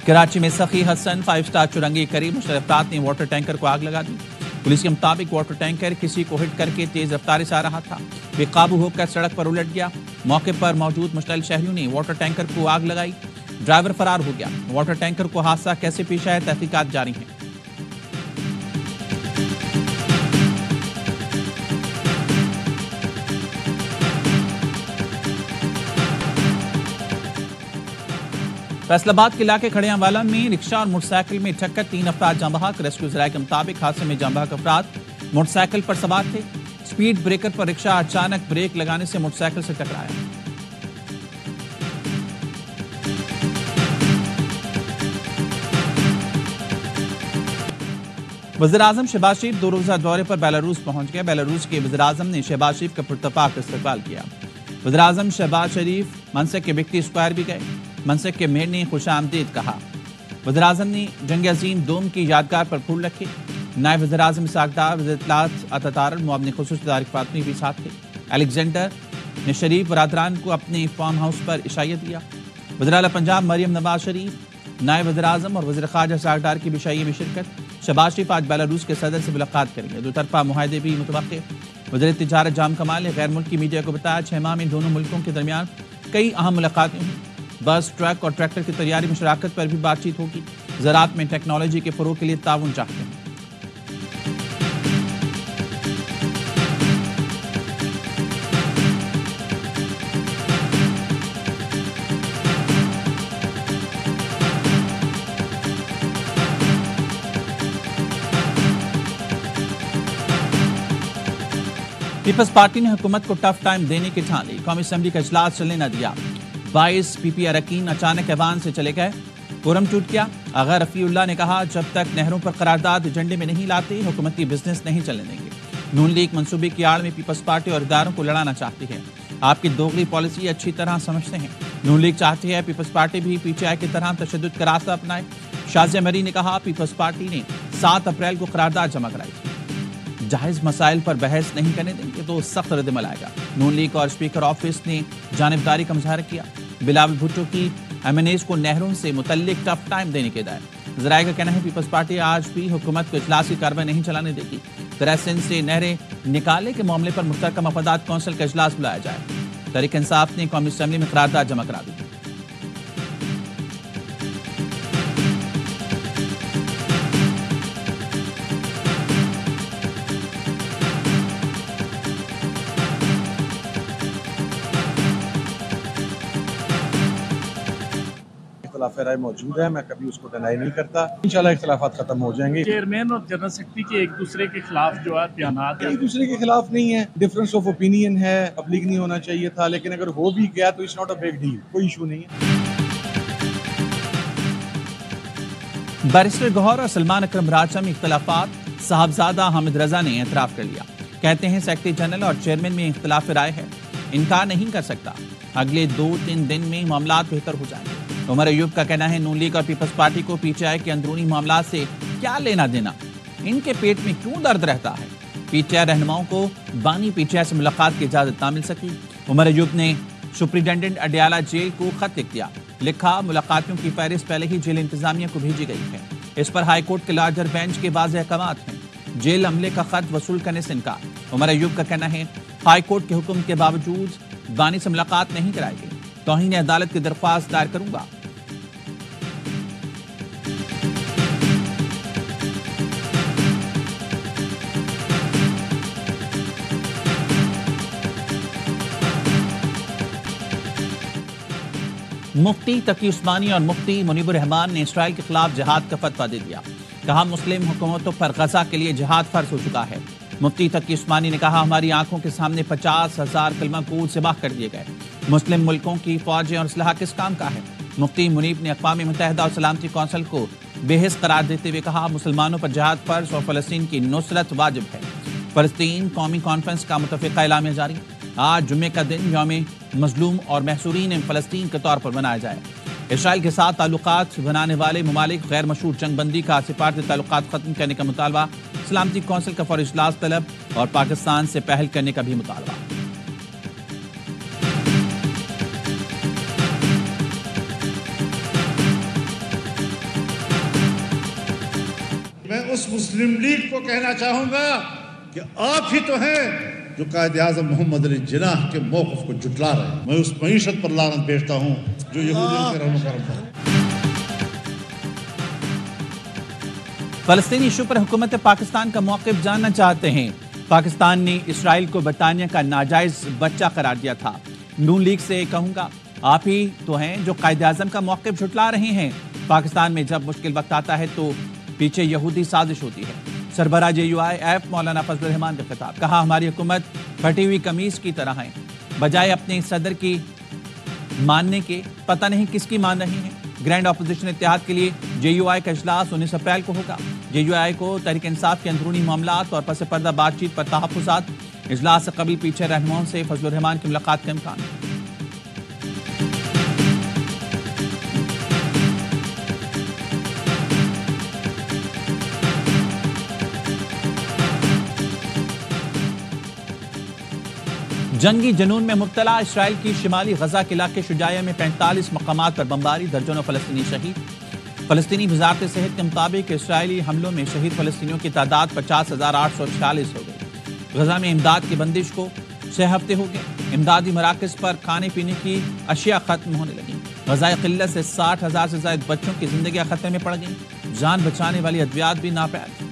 कराची में सखी हसन 5 स्टार चुरंगी करीब मुश्तरक अफराद ने वाटर टैंकर को आग लगा दी। पुलिस के मुताबिक वाटर टैंकर किसी को हिट करके तेज रफ्तारी से आ रहा था। बेकाबू होकर सड़क पर उलट गया। मौके पर मौजूद मुश्तल शहरियों ने वाटर टैंकर को आग लगाई। ड्राइवर फरार हो गया। वाटर टैंकर को हादसा कैसे पेश आया, तहकीकात जारी हैं। फैसलाबाद के इलाके खड़ियांवाला में रिक्शा और मोटरसाइकिल में टक्कर, 3 अफराद जाँ बहक। रेस्क्यू ज़राए के मुताबिक हादसे में जाँ बहक अफराद मोटरसाइकिल पर सवार थे। स्पीड ब्रेकर पर रिक्शा अचानक ब्रेक लगाने से मोटरसाइकिल से टकराया। वज़ीर-ए-आज़म शहबाज शरीफ 2 रोज़ा दौरे पर बेलारूस पहुंच गए। बेलारूस के वज़ीर-ए-आज़म ने शहबाज शरीफ का पुरतपाक इस्तकबाल किया। वज़ीर-ए-आज़म शहबाज शरीफ मनसक के विक्ट्री स्क्वायर भी गए। मनसक के मेयर ने खुशामदीद कहा। वज़ीर-ए-आज़म ने जंग अज़ीम दोम की यादगार पर फूल रखे। नायब वज़ीर-ए-आज़म साकदार वज़ीर इत्तलात अता मुआविन खुसूसी तारिक फातमी भी साथ थे। अलेक्जेंडर ने शरीफ बरादरान को अपने फार्म हाउस पर इशाइया दिया। वज़ीर आला पंजाब मरियम नवाज शरीफ, नायब वज़ीर-ए-आज़म और वज़ीर ख़ारजा साकदार की भी इशाइये में शिरकत। शहबाज शरीफ आज बेलारूस के सदर से मुलाकात करेंगे। 2 तरफ़ा मुआहदे भी मुतवक्किल। वज़ीर तिजारत जाम कमाल ने गैर मुल्की मीडिया को बताया 6 माह में दोनों मुल्कों के दरमियान कई अहम मुलाकातें हुई। बस, ट्रक और ट्रैक्टर की तैयारी में शराकत पर भी बातचीत होगी। ज़राअत में टेक्नोलॉजी के फ़रोग़ के लिए ताउन चाहते हैं। पीपल्स पार्टी ने हुकूमत को टफ टाइम देने की ठान ली। कौमी असम्बली का इजलास चलने न दिया। 22 पीपी अरकान अचानक ऐवान से चले गए। कोरम टूट गया। आगा रफ़ीउल्लाह ने कहा जब तक नहरों पर करारदाद एजेंडे में नहीं लाते हुकूमती बिजनेस नहीं चलने देंगे। नून लीग मंसूबे की आड़ में पीपल्स पार्टी और इदारों को लड़ाना चाहती है। आपकी दोगली पॉलिसी अच्छी तरह समझते हैं। नून लीग चाहती है पीपल्स पार्टी भी पीटीआई की तरह तशद्दुद का रास्ता अपनाए। शाज़िया मरी ने कहा पीपल्स पार्टी ने 7 अप्रैल को करारदाद जमा कराई थी। जायज़ मसाइल पर बहस नहीं करने देंगे तो सख्त रद्दमल आएगा। नून लीग और स्पीकर ऑफिस ने जानिबदारी का मुजाहरा किया। बिलावल भुट्टो की एमएनएस को नहरों से मुतल्लिक टफ टाइम देने के हिदायत। ज़राए का कहना है पीपल्स पार्टी आज भी हुकूमत को इजलास की कार्रवाई नहीं चलाने देगी। सिंध से नहरें निकालने के मामले पर मुश्तरका मफादात कौंसिल का इजलास बुलाया जाए। तहरीक इंसाफ ने कौमी असम्बली में करारदाद जमा करा दी। राय मौजूद है, मैं कभी उसको डिनाई नहीं करता। इंशाल्लाह इख्तिलाफात खत्म हो जाएंगे। चेयरमैन और जनरल सेक्रेटरी के एक दूसरे के खिलाफ जो है बयानात एक दूसरे के खिलाफ नहीं है, डिफरेंस ऑफ ओपिनियन है, पब्लिक नहीं होना चाहिए था, लेकिन अगर हो भी गया तो it's not a big deal, कोई इशू नहीं है। बैरिस्टर गौहर और सलमान अकरम राजा में इख्तिलाफात, साहबजादा हामिद रजा ने एतराफ़ कर लिया। कहते हैं सेक्रेटरी जनरल और चेयरमैन में इख्तिलाफ राय है, इनकार नहीं कर सकता। अगले 2-3 दिन में मामलात बेहतर हो जाएंगे। उमर अयूब का कहना है नून लीग और पीपल्स पार्टी को पीटीआई के अंदरूनी मामलात से क्या लेना देना, इनके पेट में क्यों दर्द रहता है। पीटीआई रहनुमाओं को बानी पीटीआई से मुलाकात की इजाजत ना मिल सकी। उमर अयूब ने सुप्रिंटेंडेंट अडियाला जेल को खत लिख दिया। लिखा मुलाकातियों की फहरिस्त पहले ही जेल इंतजामिया को भेजी गई है। इस पर हाई कोर्ट के लार्जर बेंच के वाज़ेह अहकामात हैं। जेल अमले का खत वसूल करने से इनकार। उमर अयूब का कहना है हाई कोर्ट के हुक्म के बावजूद बानी से मुलाकात नहीं कराई गई, तौहीन अदालत की दरख्वास्त दायर करूंगा। मुफ्ती तकी उस्मानी और मुफ्ती मुनीबुर रहमान ने इसराइल के खिलाफ जिहाद का फतवा दे दिया। कहा मुस्लिम हुकूमतों पर गजा के लिए जिहाद फर्ज हो चुका है। मुफ्ती तकी उस्मानी ने कहा हमारी आंखों के सामने 50,000 कलमा कूद ज़िबाह कर दिए गए। मुस्लिम मुल्कों की फौजें और असलहा किस काम का है। मुफ्ती मुनीब ने अक़वाम मुत्तहिदा और सलामती कौंसिल को बेहिस करार देते हुए कहा मुसलमानों पर जिहाद फर्ज और फ़लस्तीन की नुसरत वाजिब है। फ़लस्तीन कौमी कॉन्फ्रेंस का मुतफ़िक़ा एलामिया जारी। आज जुम्मे का दिन यौम मज़लूम और महसूरीन फ़लस्तीन के तौर पर मनाया जाए। इसराइल के साथ ताल्लुकात बनाने वाले ममालिक गैर मशरूत जंगबंदी का सिफारती ताल्लुकात ख़त्म करने का मुतालबा, सलामती कौंसिल का फौरी इजलास तलब और पाकिस्तान से पहल करने का भी मुतालबा। اس مسلم لیگ کو کہنا چاہوں گا کہ آپ ہی تو ہیں جو قائد اعظم محمد علی جناح کے موقف کو جھٹلا رہے ہیں. میں اس معیشت پر لعنت بھیجتا ہوں جو یہودیوں کے رحم و کرم پر. فلسطینی ایشو پر حکومت پاکستان کا موقف جاننا چاہتے ہیں. پاکستان نے اسرائیل کو برطانیہ کا ناجائز بچہ قرار دیا تھا. نون لیگ سے کہوں گا آپ ہی تو ہیں جو قائد اعظم کا موقف جھٹلا رہے ہیں. پاکستان میں جب مشکل وقت آتا ہے تو پیچھے یہودی سازش ہوتی ہے. سربراہ JUIF مولانا فضل الرحمان کا خطاب. کہا ہماری حکومت پھٹی ہوئی قمیض کی طرح ہے, بجائے اپنے صدر کی ماننے کے پتہ نہیں کس کی مان رہی ہیں. گرینڈ اپوزیشن اتحاد کے لیے JUI کا اجلاس 19 اپریل کو ہوگا. JUI کو تحریک انصاف کے اندرونی معاملات اور پس پردہ بات چیت پر تحفظات. اجلاس سے قبل پیچھے رہنماؤں سے فضل الرحمان کی ملاقات کا امکان. جنگی جنون میں مبتلا اسرائیل کی شمالی غزہ کے علاقے شجاعیہ میں 45 مقامات پر بمباری, درجنوں فلسطینی شہید. فلسطینی وزارت صحت کے مطابق اسرائیلی حملوں میں شہید فلسطینیوں کی تعداد 50,846 ہو گئی. غزہ میں امداد کی بندش کو 6 ہفتے ہو گئے. امدادی مراکز پر کھانے پینے کی اشیاء ختم ہونے لگیں. غذائی قلت سے 60,000 سے زائد بچوں کی زندگیاں خطرے میں پڑ گئیں. جان بچانے والی ادویات بھی ناپید.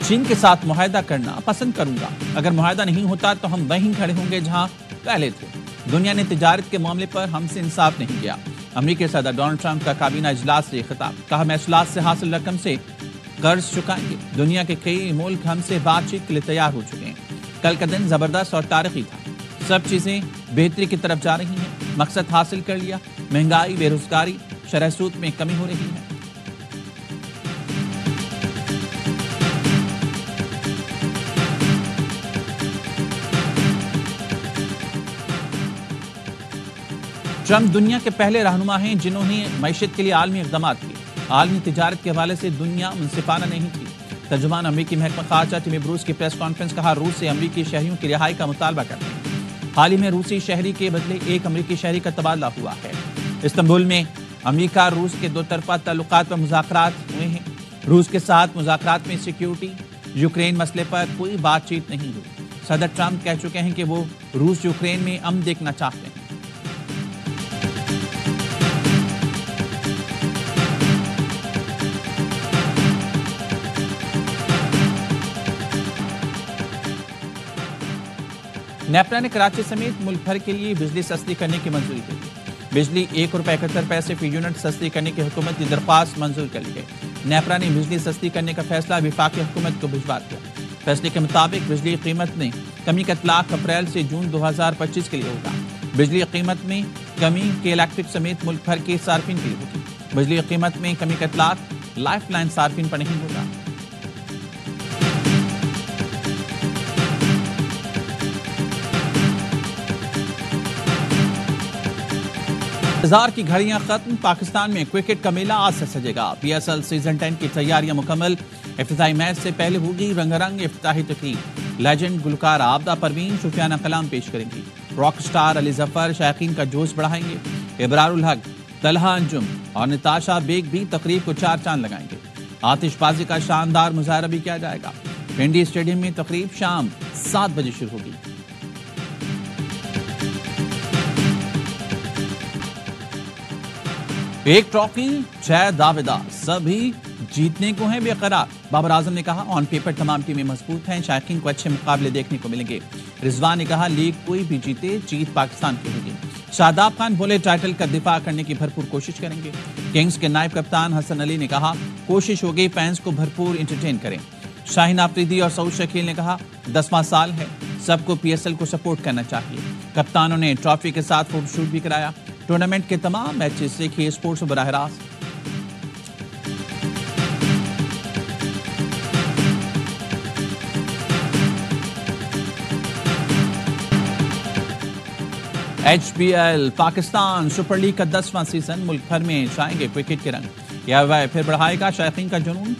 چین کے ساتھ معاہدہ کرنا پسند کروں گا. اگر معاہدہ نہیں ہوتا تو ہم وہیں کھڑے ہوں گے جہاں پہلے تھے. دنیا نے تجارت کے معاملے پر ہم سے انصاف نہیں کیا. امریکی صدر ڈونلڈ ٹرمپ کا کابینہ اجلاس سے خطاب. کہا محصولات سے حاصل رقم سے قرض چکائیں گے. دنیا کے کئی ملک ہم سے بات چیت کے لیے تیار ہو چکے ہیں. کل کا دن زبردست اور تاریخی تھا. سب چیزیں بہتری کی طرف جا رہی ہیں. مقصد حاصل کر لیا. مہنگائی, بے روزگاری, شرح سود میں کمی ہو رہی ہے. ٹرمپ دنیا کے پہلے رہنما ہیں جنہوں نے معیشت کے لیے عالمی اقدامات کیے. عالمی تجارت کے حوالے سے دنیا منصفانہ نہیں تھی. ترجمان امریکی محکمہ خارجہ ٹیم بروس کی پریس کانفرنس. کہا روس سے امریکی شہریوں کی رہائی کا مطالبہ کرتے ہیں. حال ہی میں روسی شہری کے بدلے ایک امریکی شہری کا تبادلہ ہوا ہے. استنبول میں امریکہ روس کے دو طرفہ تعلقات پر مذاکرات ہوئے ہیں. روس کے ساتھ مذاکرات میں سیکیورٹی, یوکرین مسئلے پر کوئی بات چیت نہیں ہوئی. صدر ٹرمپ کہہ چکے ہیں کہ وہ روس یوکرین میں امن دیکھنا چاہتے ہیں. نیپرا نے کراچی سمیت ملک بھر کے لیے بجلی سستی کرنے کی منظوری دے دی. بجلی ₹1.71 فی یونٹ سستی کرنے کی حکومت کی درخواست منظور کر لی گئی. نیپرا نے بجلی سستی کرنے کا فیصلہ وفاقی حکومت کو بھجوا دیا. فیصلے کے مطابق بجلی قیمت میں کمی کا اطلاق اپریل سے جون 2025 کے لیے ہوگا. بجلی قیمت میں کمی کے الیکٹرک سمیت ملک بھر کے صارفین کے لیے ہوگی. بجلی قیمت میں کمی کا اطلاق لائف لائن صارفین پر نہیں ہوگا. انتظار کی گھڑیاں ختم. پاکستان میں کرکٹ کا میلہ آج سے سجے گا. PSL سیزن 10 کی تیاریاں مکمل. افتتاحی میچ سے پہلے ہوگی رنگا رنگ افتتاحی تقریب. لیجنڈ گلوکار عابدہ پروین سفیانہ کلام پیش کریں گی. راک سٹار علی ظفر شائقین کا جوش بڑھائیں گے. ابرار الحق, طلحہ انجم اور نتاشا بیگ بھی تقریب کو چار چاند لگائیں گے. آتش بازی کا شاندار مظاہرہ بھی کیا جائے گا. پنڈی اسٹیڈیم میں تقریب شام 7 بجے شروع ہوگی. ایک ٹرافی 6 دعوے دار, سبھی جیتنے کو ہیں بے قرار. بابر اعظم نے کہا آن پیپر تمام ٹیمیں مضبوط ہیں, شائقین کو اچھے مقابلے دیکھنے کو ملیں گے. رضوان نے کہا لیگ کوئی بھی جیتے جیت پاکستان کی ہوگی. شاداب خان بولے ٹائٹل کا دفاع کرنے کی بھرپور کوشش کریں گے. کنگز کے نائب کپتان حسن علی نے کہا کوشش ہوگی فینس کو بھرپور انٹرٹین کریں. شاہین آفریدی اور سعود شکیل نے کہا 10واں سال ہے, سب کو PSL کو سپورٹ کرنا چاہیے. کپتانوں نے ٹرافی کے ساتھ فوٹو شوٹ بھی کرایا. ٹورنامنٹ کے تمام میچز دیکھیے اسپورٹس براہ راست. HPL پاکستان سپر لیگ کا 10واں سیزن ملک بھر میں چھائیں گے کرکٹ کے رنگ. یہ پھر بڑھائے گا شائقین کا جنون.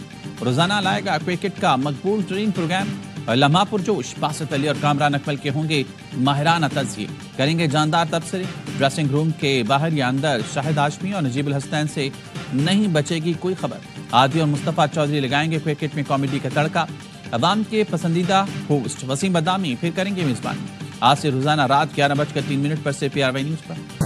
روزانہ لائے گا کرکٹ کا مقبول ترین پروگرام. اور لمحہ پرجوش باسط علی اور کامران اکمل کے ہوں گے ماہرانہ تجزیے، کریں گے جاندار تبصرے۔ ڈریسنگ روم کے باہر یا اندر شاہد ہاشمی اور نجیب الحسنین سے نہیں بچے گی کوئی خبر۔ عادی اور مصطفیٰ چودھری لگائیں گے کرکٹ میں کامیڈی کا تڑکا۔ عوام کے پسندیدہ ہوسٹ وسیم بدامی پھر کریں گے میزبانی۔ آج سے روزانہ رات 11:03 پر سے PRY نیوز پر۔